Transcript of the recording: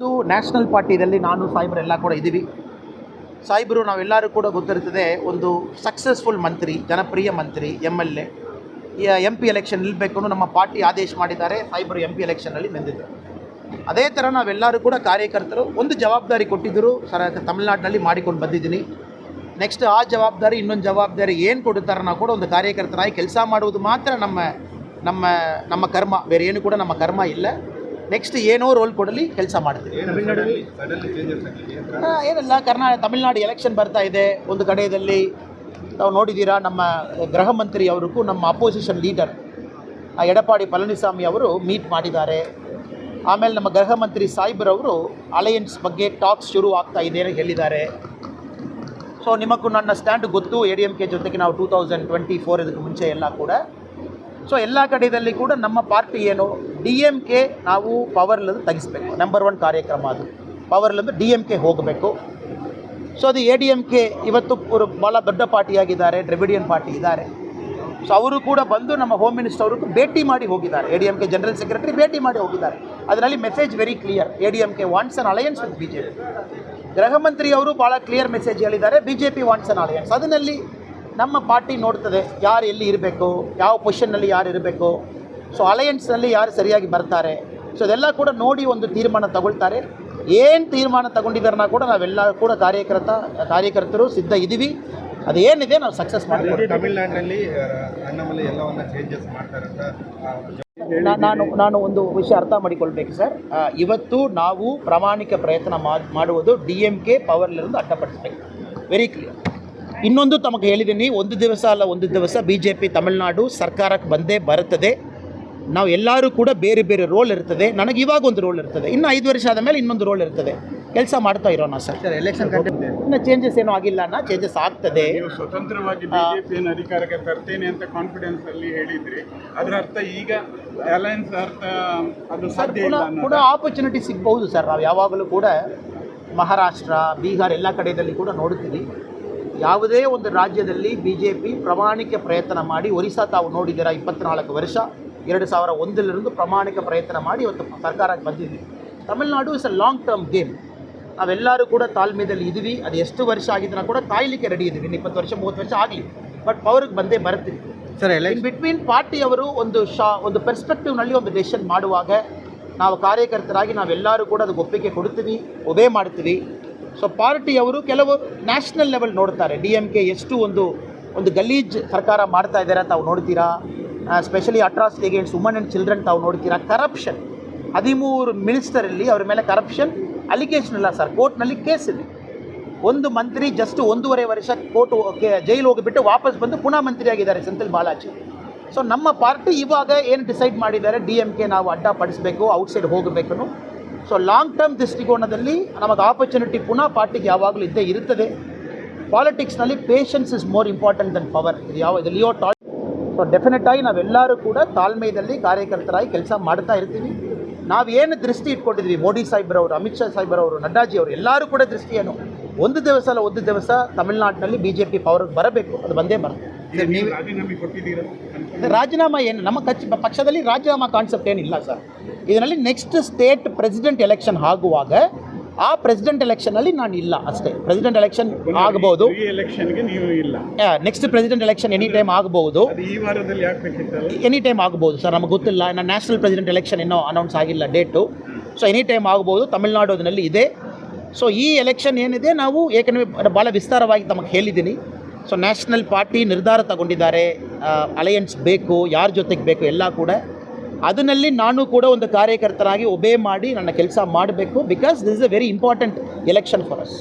ಇದು ನ್ಯಾಷನಲ್ ಪಾರ್ಟಿಯಲ್ಲಿ ನಾನು ಸಾಹೇಬರೆಲ್ಲ ಕೂಡ ಇದ್ದೀವಿ. ಸಾಹೇಬರು ನಾವೆಲ್ಲರೂ ಕೂಡ ಗೊತ್ತಿರ್ತದೆ, ಒಂದು ಸಕ್ಸಸ್ಫುಲ್ ಮಂತ್ರಿ, ಜನಪ್ರಿಯ ಮಂತ್ರಿ, MLA, MP ಎಲೆಕ್ಷನ್ ನಿಲ್ಲಬೇಕು ನಮ್ಮ ಪಾರ್ಟಿ ಆದೇಶ ಮಾಡಿದ್ದಾರೆ. ಸಾಹೇಬರು MP ಎಲೆಕ್ಷನ್ನಲ್ಲಿ ನಿಂತಿದ್ದಾರೆ. ಅದೇ ಥರ ನಾವೆಲ್ಲರೂ ಕೂಡ ಕಾರ್ಯಕರ್ತರು ಒಂದು ಜವಾಬ್ದಾರಿ ಕೊಟ್ಟಿದ್ದರು ತಮಿಳ್ನಾಡಿನಲ್ಲಿ ಮಾಡಿಕೊಂಡು ಬಂದಿದ್ದೀನಿ. ನೆಕ್ಸ್ಟ್ ಆ ಜವಾಬ್ದಾರಿ ಇನ್ನೊಂದು ಜವಾಬ್ದಾರಿ ಏನು ಕೊಡುತ್ತಾರೆ ನಾವು ಕೂಡ ಒಂದು ಕಾರ್ಯಕರ್ತರಾಗಿ ಕೆಲಸ ಮಾಡುವುದು ಮಾತ್ರ ನಮ್ಮ ಕರ್ಮ, ಬೇರೆ ಏನು ಕೂಡ ನಮ್ಮ ಕರ್ಮ ಇಲ್ಲ. ನೆಕ್ಸ್ಟ್ ಏನೋ ರೋಲ್ ಕೊಡಲಿ ಕೆಲಸ ಮಾಡ್ತೀವಿ. ಏನಿಲ್ಲ, ತಮಿಳ್ನಾಡು ಎಲೆಕ್ಷನ್ ಬರ್ತಾ ಇದೆ. ಒಂದು ಕಡೆಯಲ್ಲಿ ತಾವು ನೋಡಿದ್ದೀರಾ, ನಮ್ಮ ಗೃಹ ಮಂತ್ರಿ ಅವರಿಗೂ ನಮ್ಮ ಅಪೋಸಿಷನ್ ಲೀಡರ್ ಎಡಪ್ಪಾಡಿ ಪಳನಿಸ್ವಾಮಿ ಅವರು ಮೀಟ್ ಮಾಡಿದ್ದಾರೆ. ಆಮೇಲೆ ನಮ್ಮ ಗೃಹ ಮಂತ್ರಿ ಸಾಹೇಬ್ರವರು ಅಲಯನ್ಸ್ ಬಗ್ಗೆ ಟಾಕ್ಸ್ ಶುರು ಆಗ್ತಾ ಇದೆ ಅಂತ ಹೇಳಿದ್ದಾರೆ. ಸೊ ನಿಮಗೂ ನನ್ನ ಸ್ಟ್ಯಾಂಡ್ ಗೊತ್ತು, ADMK ಜೊತೆಗೆ ನಾವು 2024 ಇದಕ್ಕೆ ಮುಂಚೆ ಎಲ್ಲ ಕೂಡ. ಸೊ ಎಲ್ಲ ಕಡೆಯಲ್ಲಿ ಕೂಡ ನಮ್ಮ ಪಾರ್ಟಿ ಏನು, DMK ನಾವು ಪವರ್ಲಿಂದ ತೆಗಿಸ್ಬೇಕು. ನಂಬರ್ 1 ಕಾರ್ಯಕ್ರಮ ಅದು. ಪವರ್ಲಿಂದ DMK ಹೋಗಬೇಕು. ಸೊ ಅದು ADMK ಇವತ್ತು ಭಾಳ ದೊಡ್ಡ ಪಾರ್ಟಿಯಾಗಿದ್ದಾರೆ, ದ್ರವಿಡಿಯನ್ ಪಾರ್ಟಿ ಇದ್ದಾರೆ. ಸೊ ಅವರು ಕೂಡ ಬಂದು ನಮ್ಮ ಹೋಮ್ ಮಿನಿಸ್ಟರ್ ಅವ್ರಿಗೂ ಭೇಟಿ ಮಾಡಿ ಹೋಗಿದ್ದಾರೆ. ADMK ಜನರಲ್ ಸೆಕ್ರೆಟರಿ ಭೇಟಿ ಮಾಡಿ ಹೋಗಿದ್ದಾರೆ. ಅದರಲ್ಲಿ message very clear, ADMK wants an alliance with BJP. ಗೃಹ ಮಂತ್ರಿ ಅವರು ಭಾಳ ಕ್ಲಿಯರ್ ಮೆಸೇಜ್ ಹೇಳಿದ್ದಾರೆ, BJP ವಾಂಟ್ಸ್ ಅನ್ ಅಲಯನ್ಸ್. ಅದರಲ್ಲಿ ನಮ್ಮ ಪಾರ್ಟಿ ನೋಡ್ತದೆ ಯಾರು ಎಲ್ಲಿ ಇರಬೇಕು, ಯಾವ ಪೊಸಿಷನ್ನಲ್ಲಿ ಯಾರು ಇರಬೇಕು, ಸೊ ಅಲಯನ್ಸ್ನಲ್ಲಿ ಯಾರು ಸರಿಯಾಗಿ ಬರ್ತಾರೆ. ಸೊ ಅದೆಲ್ಲ ಕೂಡ ನೋಡಿ ಒಂದು ತೀರ್ಮಾನ ತಗೊಳ್ತಾರೆ. ಏನು ತೀರ್ಮಾನ ತಗೊಂಡಿದ್ದಾರನ್ನ ಕೂಡ ನಾವೆಲ್ಲ ಕೂಡ ಕಾರ್ಯಕರ್ತರು ಸಿದ್ಧ ಇದ್ದೀವಿ. ಅದೇನಿದೆ ನಾವು ಸಕ್ಸಸ್ ಮಾಡ್ತೀವಿ. ತಮಿಳುನಾಡಿನಲ್ಲಿ ಅಣ್ಣಾಮಲೈ ಎಲ್ಲವನ್ನ ಚೇಂಜಸ್ ಮಾಡ್ತಾರೆ ಅಂತ ನಾನು ಒಂದು ವಿಷಯ ಅರ್ಥ ಮಾಡಿಕೊಳ್ಬೇಕು ಸರ್. ಇವತ್ತು ನಾವು ಪ್ರಾಮಾಣಿಕ ಪ್ರಯತ್ನ ಮಾಡುವುದು DMK ಪವರ್ಲಿಂದ ಅಡ್ಡಪಡಿಸಬೇಕು, ವೆರಿ ಕ್ಲಿಯರ್. ಇನ್ನೊಂದು ತಮಗೆ ಹೇಳಿದ್ದೀನಿ, ಒಂದು ದಿವಸ ಅಲ್ಲ ಒಂದು ದಿವಸ BJP ತಮಿಳುನಾಡು ಸರ್ಕಾರಕ್ಕೆ ಬಂದೇ ಬರುತ್ತದೆ. ನಾವು ಎಲ್ಲರೂ ಕೂಡ ಬೇರೆ ಬೇರೆ ರೋಲ್ ಇರ್ತದೆ. ನನಗೆ ಇವಾಗ ಒಂದು ರೋಲ್ ಇರ್ತದೆ, ಇನ್ನು 5 ವರ್ಷ ಆದ ಮೇಲೆ ಇನ್ನೊಂದು ರೋಲ್ ಇರ್ತದೆ. ಕೆಲಸ ಮಾಡ್ತಾ ಇರೋಣ ಸರ್. ಎಲೆಕ್ಷನ್ ಇನ್ನು ಚೇಂಜಸ್ ಏನೂ ಆಗಿಲ್ಲ, ಚೇಂಜಸ್ ಆಗ್ತದೆ. ಸ್ವತಂತ್ರವಾಗಿ BJP ಅಧಿಕಾರಕ್ಕೆ ತರ್ತೇನೆ ಅಂತ ಕಾನ್ಫಿಡೆನ್ಸ್ ಅಲ್ಲಿ ಹೇಳಿದ್ರಿ, ಅದರ ಅರ್ಥ ಈಗ ಅಲಯನ್ಸ್ ಅರ್ಥ ಅದು ಸಾಧ್ಯ ಇಲ್ಲ ಕೂಡ ಆಪರ್ಚುನಿಟಿ ಸಿಗ್ಬಹುದು ಸರ್. ನಾವು ಯಾವಾಗಲೂ ಕೂಡ ಮಹಾರಾಷ್ಟ್ರ, ಬಿಹಾರ್ ಎಲ್ಲ ಕಡೆಯಲ್ಲಿ ಕೂಡ ನೋಡ್ತೀವಿ. ಯಾವುದೇ ಒಂದು ರಾಜ್ಯದಲ್ಲಿ BJP ಪ್ರಾಮಾಣಿಕ ಪ್ರಯತ್ನ ಮಾಡಿ, ಒರಿಸ್ಸಾ ತಾವು ನೋಡಿದ್ದೀರಾ 24 ವರ್ಷ 2001 ಪ್ರಾಮಾಣಿಕ ಪ್ರಯತ್ನ ಮಾಡಿ ಇವತ್ತು ಸರ್ಕಾರಕ್ಕೆ ಬಂದಿದ್ವಿ. Tamil Nadu is a long term game. ನಾವೆಲ್ಲರೂ ಕೂಡ ತಾಳ್ಮೆಯಲ್ಲಿ ಇದ್ದೀವಿ. ಅದು ಎಷ್ಟು ವರ್ಷ ಆಗಿದ್ರೂ ಕೂಡ ಕಾಯಲಿಕ್ಕೆ ರೆಡಿ ಇದ್ದೀವಿ. 20 ವರ್ಷ 30 ವರ್ಷ ಆಗಲಿ, ಬಟ್ ಪವರ್ಗೆ ಬಂದೇ ಬರ್ತೀವಿ ಸರ್. ಇನ್ ಬಿಟ್ವೀನ್ ಪಾರ್ಟಿಯವರು ಒಂದು ಪರ್ಸ್ಪೆಕ್ಟಿವ್ನಲ್ಲಿ ಒಂದು ಡೆಸಿಷನ್ ಮಾಡುವಾಗ ನಾವು ಕಾರ್ಯಕರ್ತರಾಗಿ ನಾವೆಲ್ಲರೂ ಕೂಡ ಅದಕ್ಕೆ ಒಪ್ಪಿಗೆ ಕೊಡ್ತೀವಿ, ಒಬೇ ಮಾಡ್ತೀವಿ. ಸೊ ಪಾರ್ಟಿಯವರು ಕೆಲವರು ನ್ಯಾಷನಲ್ ಲೆವೆಲ್ ನೋಡ್ತಾರೆ, DMK ಎಷ್ಟು ಒಂದು ಗಲೀಜ್ ಸರ್ಕಾರ ಮಾಡ್ತಾ ಇದ್ದಾರೆ ತಾವು ನೋಡ್ತೀರಾ. Specially atrocity against woman and children ತಾವು ನೋಡ್ತೀರಾ. ಕರಪ್ಷನ್ 13 ಮಿನಿಸ್ಟರಲ್ಲಿ ಅವರ ಮೇಲೆ ಕರಪ್ಷನ್ ಅಲಿಗೇಷನ್ ಇಲ್ಲ ಸರ್. ಕೋರ್ಟ್ನಲ್ಲಿ ಕೇಸ್ ಇದೆ. ಒಂದು ಮಂತ್ರಿ ಜಸ್ಟ್ 1.5 ವರ್ಷ ಜೈಲು ಹೋಗಿಬಿಟ್ಟು ವಾಪಸ್ ಬಂದು ಪುನಃ ಮಂತ್ರಿ ಆಗಿದ್ದಾರೆ, ಸೆಂಥಿಲ್ ಬಾಲಾಜಿ. ಸೊ ನಮ್ಮ ಪಾರ್ಟಿ ಇವಾಗ ಏನು ಡಿಸೈಡ್ ಮಾಡಿದ್ದಾರೆ, DMK ನಾವು ಅಡ್ಡಪಡಿಸಬೇಕು, ಔಟ್ಸೈಡ್ ಹೋಗಬೇಕು. ಸೊ ಲಾಂಗ್ ಟರ್ಮ್ ದೃಷ್ಟಿಕೋನದಲ್ಲಿ ನಮಗೆ ಆಪರ್ಚುನಿಟಿ ಪುನಃ ಪಾರ್ಟಿಗೆ ಯಾವಾಗಲೂ ಇದ್ದೇ ಇರುತ್ತದೆ. ಪಾಲಿಟಿಕ್ಸ್ನಲ್ಲಿ patience is more important than power. ಇದು ಲಿಯೋ ಟಾಲ್. ಸೊ ಡೆಫಿನೆಟ್ ಆಗಿ ನಾವೆಲ್ಲರೂ ಕೂಡ ತಾಳ್ಮೆಯಲ್ಲಿ ಕಾರ್ಯಕರ್ತರಾಗಿ ಕೆಲಸ ಮಾಡ್ತಾ ಇರ್ತೀವಿ. ನಾವೇನು ದೃಷ್ಟಿ ಇಟ್ಕೊಂಡಿದ್ವಿ, ಮೋದಿ ಸಾಹೇಬ್ರವರು, ಅಮಿತ್ ಶಾ ಸಾಹೇಬ್ರವರು, ನಡ್ಡಾಜಿ ಅವರು ಎಲ್ಲರೂ ಕೂಡ ದೃಷ್ಟಿ ಏನು, ಒಂದು ದಿವಸ ಅಲ್ಲ ಒಂದು ದಿವಸ ತಮಿಳುನಾಡಿನಲ್ಲಿ BJP ಪವರ್ಗೆ ಬರಬೇಕು. ಅದು ಬಂದೇ ಬರುತ್ತೆ. ರಾಜೀನಾಮೆ ಏನು ನಮ್ಮ ಪಕ್ಷದಲ್ಲಿ ರಾಜೀನಾಮಾ ಕಾನ್ಸೆಪ್ಟ್ ಏನಿಲ್ಲ ಸರ್. ಇದರಲ್ಲಿ ನೆಕ್ಸ್ಟ್ ಸ್ಟೇಟ್ ಪ್ರೆಸಿಡೆಂಟ್ ಎಲೆಕ್ಷನ್ ಆಗುವಾಗ ಆ ಪ್ರೆಸಿಡೆಂಟ್ ಎಲೆಕ್ಷನಲ್ಲಿ ನಾನು ಇಲ್ಲ ಅಷ್ಟೇ. ಪ್ರೆಸಿಡೆಂಟ್ ಎಲೆಕ್ಷನ್ ಆಗಬಹುದು, next president election any time ಆಗಬಹುದು, ಎನಿ ಟೈಮ್ ಆಗಬಹುದು ಸರ್. ನಮಗೆ ಗೊತ್ತಿಲ್ಲ, ನಾನು ನ್ಯಾಷನಲ್ ಪ್ರೆಸಿಡೆಂಟ್ ಎಲೆಕ್ಷನ್ ಇನ್ನೂ ಅನೌನ್ಸ್ ಆಗಿಲ್ಲ ಡೇಟು. ಸೊ ಎನಿ ಟೈಮ್ ಆಗಬಹುದು. ತಮಿಳುನಾಡು ಅದರಲ್ಲಿ ಇದೆ. ಸೊ ಈ ಎಲೆಕ್ಷನ್ ಏನಿದೆ ನಾವು ಏಕೆಂದರೆ ಭಾಳ ವಿಸ್ತಾರವಾಗಿ ತಮಗೆ ಹೇಳಿದ್ದೀನಿ. ಸೊ ನ್ಯಾಷನಲ್ ಪಾರ್ಟಿ ನಿರ್ಧಾರ ತಗೊಂಡಿದ್ದಾರೆ, ಅಲಯನ್ಸ್ ಬೇಕು, ಯಾರ ಜೊತೆಗೆ ಬೇಕು ಎಲ್ಲ ಕೂಡ. ಅದರಲ್ಲಿ ನಾನು ಕೂಡ ಒಂದು ಕಾರ್ಯಕರ್ತರಾಗಿ ಒಬೇ ಮಾಡಿ ನನ್ನ ಕೆಲಸ ಮಾಡಬೇಕು. Because this is a very important election for us.